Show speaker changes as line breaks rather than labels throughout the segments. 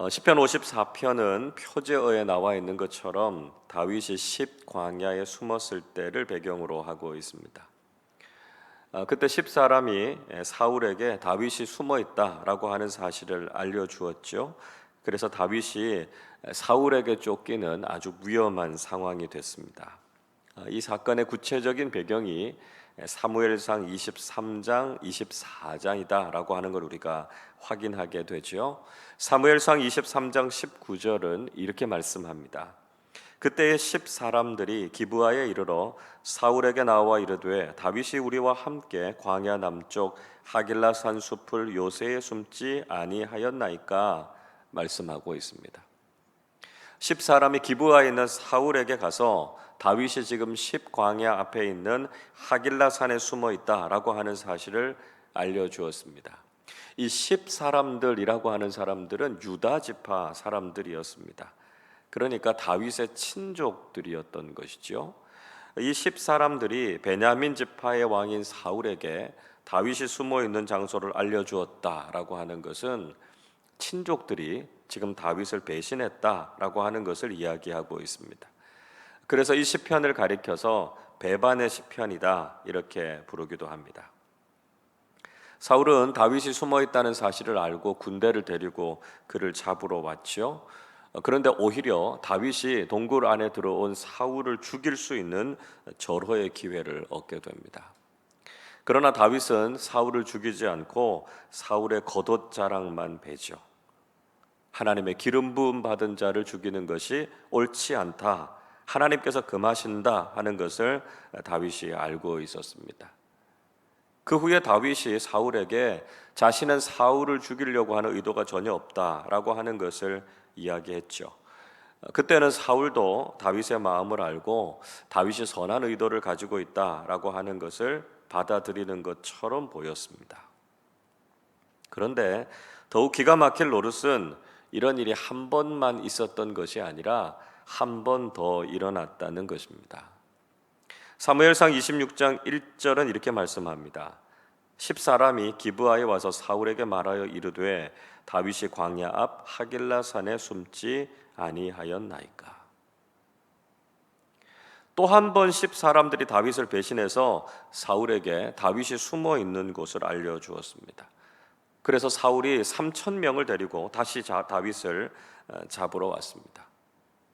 시편 54편은 표제어에 나와 있는 것처럼 다윗이 광야에 숨었을 때를 배경으로 하고 있습니다. 그때 사람이 사울에게 다윗이 숨어 있다라고 하는 사실을 알려주었죠. 그래서 다윗이 사울에게 쫓기는 아주 위험한 상황이 됐습니다. 이 사건의 구체적인 배경이 사무엘상 23장, 24장이다라고 하는 걸 우리가 확인하게 되죠. 사무엘상 23장 19절은 이렇게 말씀합니다. 그때의 사람들이 기브아에 이르러 사울에게 나와 이르되 다윗이 우리와 함께 광야 남쪽 하길라 산 숲을 요새에 숨지 아니하였나이까 말씀하고 있습니다. 사람이 기브아에 있는 사울에게 가서 다윗이 지금 광야 앞에 있는 하길라 산에 숨어 있다라고 하는 사실을 알려주었습니다. 이 사람들이라고 하는 사람들은 유다 지파 사람들이었습니다. 그러니까 다윗의 친족들이었던 것이죠. 이 사람들이 베냐민 지파의 왕인 사울에게 다윗이 숨어 있는 장소를 알려주었다라고 하는 것은 친족들이 지금 다윗을 배신했다라고 하는 것을 이야기하고 있습니다. 그래서 이 시편을 가리켜서 배반의 시편이다 이렇게 부르기도 합니다. 사울은 다윗이 숨어 있다는 사실을 알고 군대를 데리고 그를 잡으러 왔죠. 그런데 오히려 다윗이 동굴 안에 들어온 사울을 죽일 수 있는 절호의 기회를 얻게 됩니다. 그러나 다윗은 사울을 죽이지 않고 사울의 겉옷 자랑만 베죠. 하나님의 기름 부음 받은 자를 죽이는 것이 옳지 않다, 하나님께서 금하신다 하는 것을 다윗이 알고 있었습니다. 그 후에 다윗이 사울에게 자신은 사울을 죽이려고 하는 의도가 전혀 없다라고 하는 것을 이야기했죠. 그때는 사울도 다윗의 마음을 알고 다윗이 선한 의도를 가지고 있다라고 하는 것을 받아들이는 것처럼 보였습니다. 그런데 더욱 기가 막힐 노릇은 이런 일이 한 번만 있었던 것이 아니라 한 번 더 일어났다는 것입니다. 사무엘상 26장 1절은 이렇게 말씀합니다. 사람이 기브아에 와서 사울에게 말하여 이르되 다윗이 광야 앞 하길라 산에 숨지 아니하였나이까. 또 한 번 사람들이 다윗을 배신해서 사울에게 다윗이 숨어 있는 곳을 알려주었습니다. 그래서 사울이 3,000명을 데리고 다시 다윗을 잡으러 왔습니다.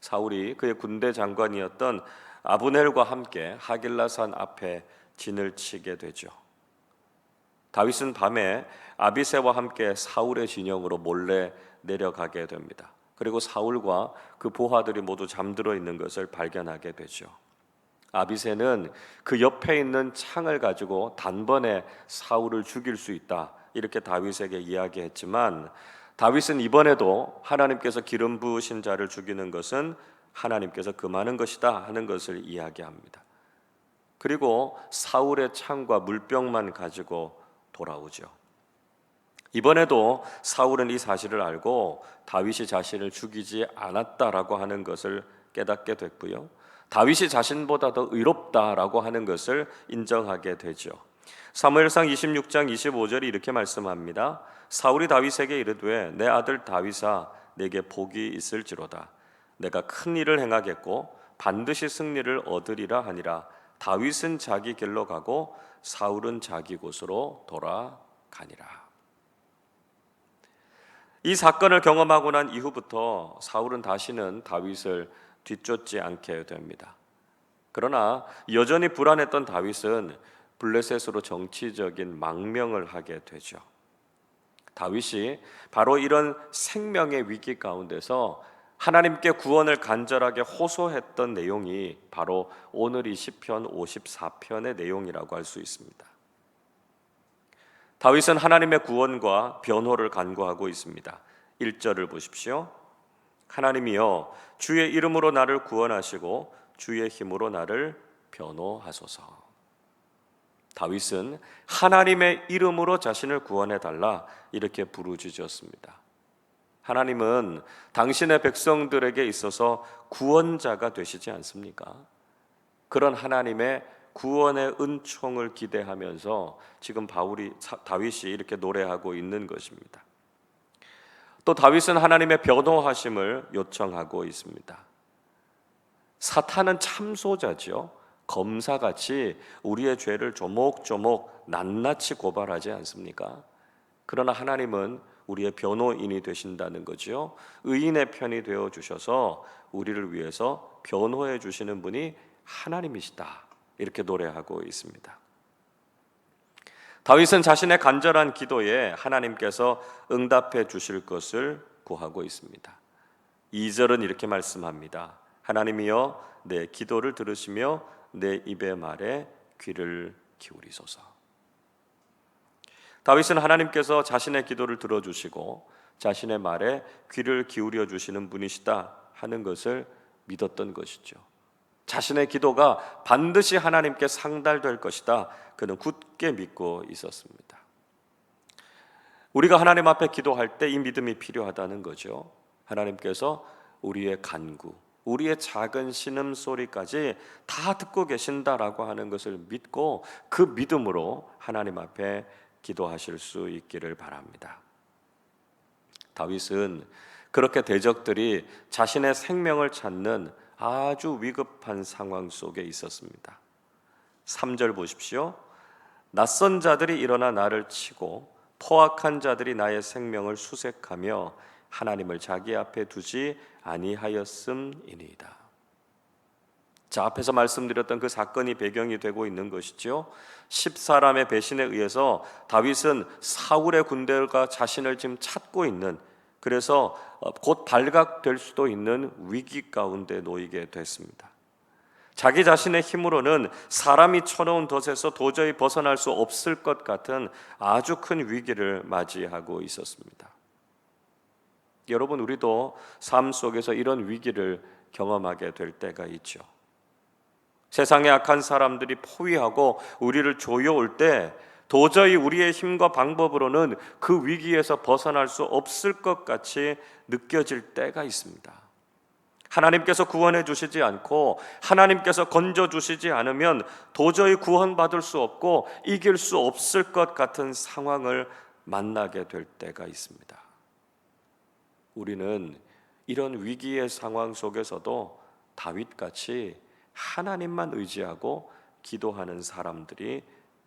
사울이 그의 군대 장관이었던 아브넬과 함께 하길라산 앞에 진을 치게 되죠. 다윗은 밤에 아비새와 함께 사울의 진영으로 몰래 내려가게 됩니다. 그리고 사울과 그 보화들이 모두 잠들어 있는 것을 발견하게 되죠. 아비새는 그 옆에 있는 창을 가지고 단번에 사울을 죽일 수 있다 이렇게 다윗에게 이야기했지만 다윗은 이번에도 하나님께서 기름 부으신 자를 죽이는 것은 하나님께서 금하는 것이다 하는 것을 이야기합니다. 그리고 사울의 창과 물병만 가지고 돌아오죠. 이번에도 사울은 이 사실을 알고 다윗이 자신을 죽이지 않았다라고 하는 것을 깨닫게 됐고요. 다윗이 자신보다 더 의롭다라고 하는 것을 인정하게 되죠. 사무엘상 26장 25절이 이렇게 말씀합니다. 사울이 다윗에게 이르되 내 아들 다윗아 내게 복이 있을지로다. 내가 큰 일을 행하겠고 반드시 승리를 얻으리라 하니라. 다윗은 자기 길로 가고 사울은 자기 곳으로 돌아가니라. 이 사건을 경험하고 난 이후부터 사울은 다시는 다윗을 뒤쫓지 않게 됩니다. 그러나 여전히 불안했던 다윗은 블레셋으로 정치적인 망명을 하게 되죠. 다윗이 바로 이런 생명의 위기 가운데서 하나님께 구원을 간절하게 호소했던 내용이 바로 오늘 이 시편 54편의 내용이라고 할 수 있습니다. 다윗은 하나님의 구원과 변호를 간구하고 있습니다. 1절을 보십시오. 하나님이여 주의 이름으로 나를 구원하시고 주의 힘으로 나를 변호하소서. 다윗은 하나님의 이름으로 자신을 구원해달라 이렇게 부르짖었습니다. 하나님은 당신의 백성들에게 있어서 구원자가 되시지 않습니까? 그런 하나님의 구원의 은총을 기대하면서 지금 다윗이 이렇게 노래하고 있는 것입니다. 또 다윗은 하나님의 변호하심을 요청하고 있습니다. 사탄은 참소자죠. 검사같이 우리의 죄를 조목조목 낱낱이 고발하지 않습니까? 그러나 하나님은 우리의 변호인이 되신다는 거죠. 의인의 편이 되어 주셔서 우리를 위해서 변호해 주시는 분이 하나님이시다. 이렇게 노래하고 있습니다. 다윗은 자신의 간절한 기도에 하나님께서 응답해 주실 것을 구하고 있습니다. 2절은 이렇게 말씀합니다. 하나님이여 내 기도를 들으시며 내 입의 말에 귀를 기울이소서. 다윗은 하나님께서 자신의 기도를 들어주시고 자신의 말에 귀를 기울여 주시는 분이시다 하는 것을 믿었던 것이죠. 자신의 기도가 반드시 하나님께 상달될 것이다. 그는 굳게 믿고 있었습니다. 우리가 하나님 앞에 기도할 때 이 믿음이 필요하다는 거죠. 하나님께서 우리의 간구, 우리의 작은 신음소리까지 다 듣고 계신다라고 하는 것을 믿고 그 믿음으로 하나님 앞에 기도하실 수 있기를 바랍니다. 다윗은 그렇게 대적들이 자신의 생명을 찾는 아주 위급한 상황 속에 있었습니다. 3절 보십시오. 낯선 자들이 일어나 나를 치고 포악한 자들이 나의 생명을 수색하며 하나님을 자기 앞에 두지 아니하였음이니이다. 자, 앞에서 말씀드렸던 그 사건이 배경이 되고 있는 것이죠. 10사람의 배신에 의해서 다윗은 사울의 군대가 자신을 지금 찾고 있는, 그래서 곧 발각될 수도 있는 위기 가운데 놓이게 됐습니다. 자기 자신의 힘으로는 사람이 쳐놓은 덫에서 도저히 벗어날 수 없을 것 같은 아주 큰 위기를 맞이하고 있었습니다. 여러분, 우리도 삶 속에서 이런 위기를 경험하게 될 때가 있죠. 세상의 악한 사람들이 포위하고 우리를 조여올 때 도저히 우리의 힘과 방법으로는 그 위기에서 벗어날 수 없을 것 같이 느껴질 때가 있습니다. 하나님께서 구원해 주시지 않고 하나님께서 건져 주시지 않으면 도저히 구원받을 수 없고 이길 수 없을 것 같은 상황을 만나게 될 때가 있습니다. 우리는 이런 위기의 상황 속에서도 다윗같이 하나님만 의지하고 기도하는 사람들이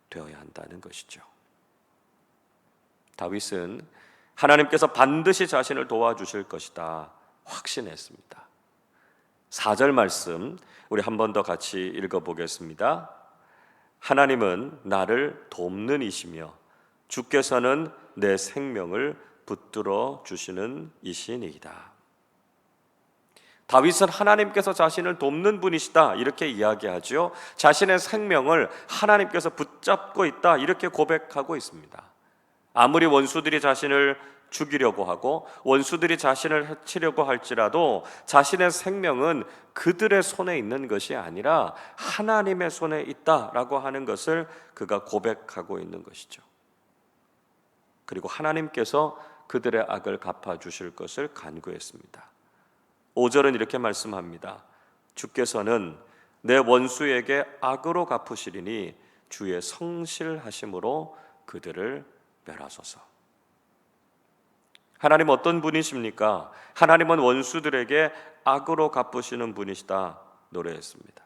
되어야 한다는 것이죠. 다윗은 하나님께서 반드시 자신을 도와주실 것이다 확신했습니다. 4절 말씀 우리 한 번 더 같이 읽어보겠습니다. 하나님은 나를 돕는 이시며 주께서는 내 생명을 붙들어 주시는 이시니이다. 다윗은 하나님께서 자신을 돕는 분이시다 이렇게 이야기하죠. 자신의 생명을 하나님께서 붙잡고 있다 이렇게 고백하고 있습니다. 아무리 원수들이 자신을 죽이려고 하고 원수들이 자신을 해치려고 할지라도 자신의 생명은 그들의 손에 있는 것이 아니라 하나님의 손에 있다라고 하는 것을 그가 고백하고 있는 것이죠. 그리고 하나님께서 그들의 악을 갚아주실 것을 간구했습니다. 5절은 이렇게 말씀합니다. 주께서는 내 원수에게 악으로 갚으시리니 주의 성실하심으로 그들을 멸하소서. 하나님 어떤 분이십니까? 하나님은 원수들에게 악으로 갚으시는 분이시다 노래했습니다.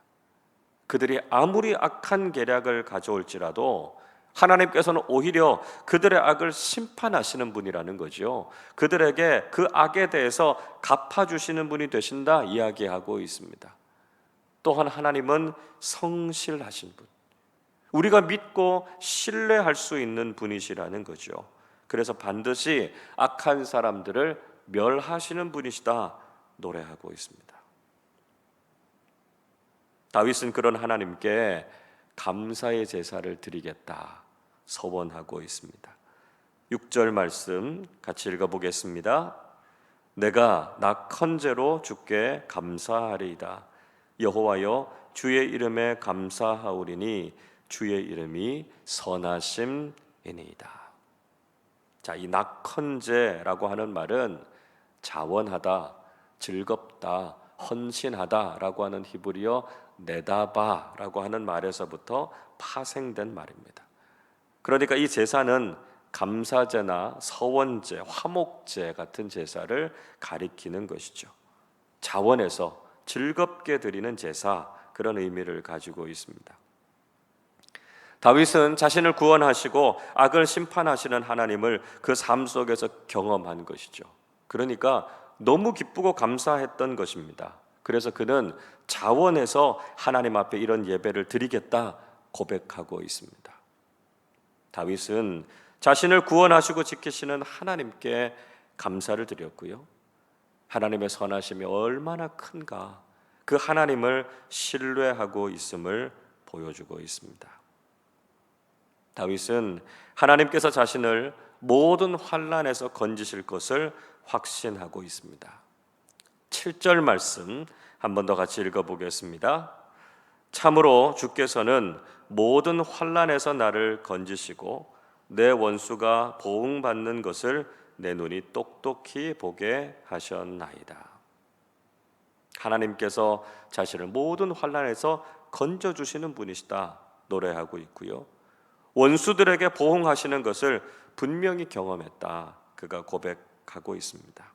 그들이 아무리 악한 계략을 가져올지라도 하나님께서는 오히려 그들의 악을 심판하시는 분이라는 거죠. 그들에게 그 악에 대해서 갚아주시는 분이 되신다 이야기하고 있습니다. 또한 하나님은 성실하신 분, 우리가 믿고 신뢰할 수 있는 분이시라는 거죠. 그래서 반드시 악한 사람들을 멸하시는 분이시다 노래하고 있습니다. 다윗은 그런 하나님께 감사의 제사를 드리겠다 서원하고 있습니다. 6절 말씀 같이 읽어보겠습니다. 내가 낙헌제로 주께 감사하리이다. 여호와여 주의 이름에 감사하오리니 주의 이름이 선하심이니이다. 자, 이 낙헌제라고 하는 말은 자원하다, 즐겁다, 헌신하다라고 하는 히브리어 네다바라고 하는 말에서부터 파생된 말입니다. 그러니까 이 제사는 감사제나 서원제, 화목제 같은 제사를 가리키는 것이죠. 자원에서 즐겁게 드리는 제사, 그런 의미를 가지고 있습니다. 다윗은 자신을 구원하시고 악을 심판하시는 하나님을 그 삶 속에서 경험한 것이죠. 그러니까 너무 기쁘고 감사했던 것입니다. 그래서 그는 자원해서 하나님 앞에 이런 예배를 드리겠다 고백하고 있습니다. 다윗은 자신을 구원하시고 지키시는 하나님께 감사를 드렸고요. 하나님의 선하심이 얼마나 큰가, 그 하나님을 신뢰하고 있음을 보여주고 있습니다. 다윗은 하나님께서 자신을 모든 환난에서 건지실 것을 확신하고 있습니다. 7절 말씀 한 번 더 같이 읽어보겠습니다. 참으로 주께서는 모든 환난에서 나를 건지시고 내 원수가 보응받는 것을 내 눈이 똑똑히 보게 하셨나이다. 하나님께서 자신을 모든 환난에서 건져주시는 분이시다 노래하고 있고요. 원수들에게 보응하시는 것을 분명히 경험했다, 그가 고백하고 있습니다.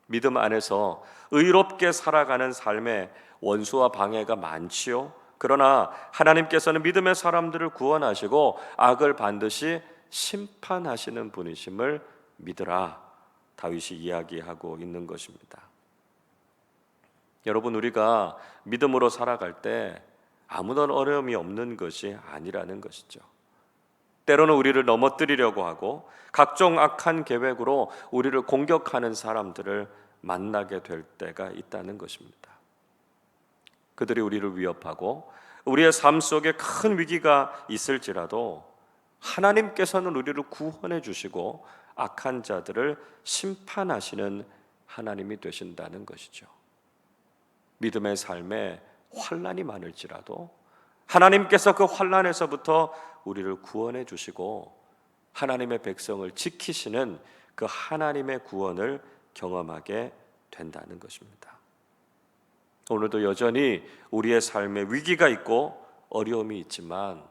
믿음 안에서 의롭게 살아가는 삶에 원수와 방해가 많지요. 그러나 하나님께서는 믿음의 사람들을 구원하시고 악을 반드시 심판하시는 분이심을 믿으라, 다윗이 이야기하고 있는 것입니다. 여러분, 우리가 믿음으로 살아갈 때 아무런 어려움이 없는 것이 아니라는 것이죠. 때로는 우리를 넘어뜨리려고 하고 각종 악한 계획으로 우리를 공격하는 사람들을 만나게 될 때가 있다는 것입니다. 그들이 우리를 위협하고 우리의 삶 속에 큰 위기가 있을지라도 하나님께서는 우리를 구원해 주시고 악한 자들을 심판하시는 하나님이 되신다는 것이죠. 믿음의 삶에 환난이 많을지라도 하나님께서 그 환난에서부터 우리를 구원해 주시고 하나님의 백성을 지키시는 그 하나님의 구원을 경험하게 된다는 것입니다. 오늘도 여전히 우리의 삶에 위기가 있고 어려움이 있지만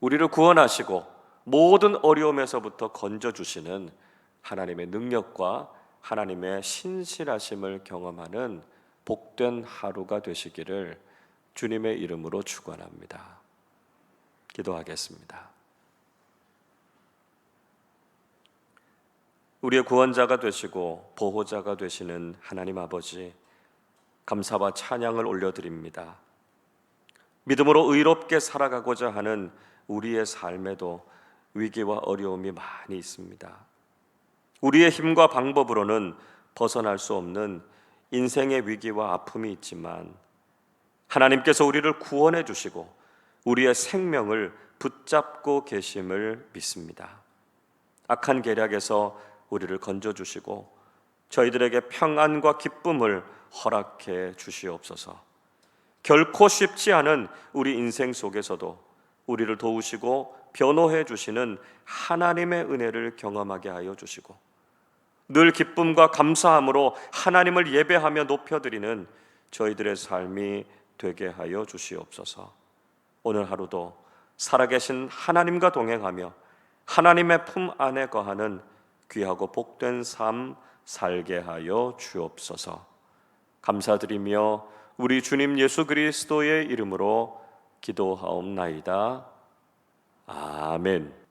우리를 구원하시고 모든 어려움에서부터 건져주시는 하나님의 능력과 하나님의 신실하심을 경험하는 복된 하루가 되시기를 주님의 이름으로 축원합니다. 기도하겠습니다. 우리의 구원자가 되시고 보호자가 되시는 하나님 아버지, 감사와 찬양을 올려드립니다. 믿음으로 의롭게 살아가고자 하는 우리의 삶에도 위기와 어려움이 많이 있습니다. 우리의 힘과 방법으로는 벗어날 수 없는 인생의 위기와 아픔이 있지만 하나님께서 우리를 구원해 주시고 우리의 생명을 붙잡고 계심을 믿습니다. 악한 계략에서 우리를 건져주시고 저희들에게 평안과 기쁨을 허락해 주시옵소서. 결코 쉽지 않은 우리 인생 속에서도 우리를 도우시고 변호해 주시는 하나님의 은혜를 경험하게 하여 주시고 늘 기쁨과 감사함으로 하나님을 예배하며 높여드리는 저희들의 삶이 되게 하여 주시옵소서. 오늘 하루도 살아계신 하나님과 동행하며 하나님의 품 안에 거하는 귀하고 복된 삶 살게 하여 주옵소서. 감사드리며 우리 주님 예수 그리스도의 이름으로 기도하옵나이다. 아멘.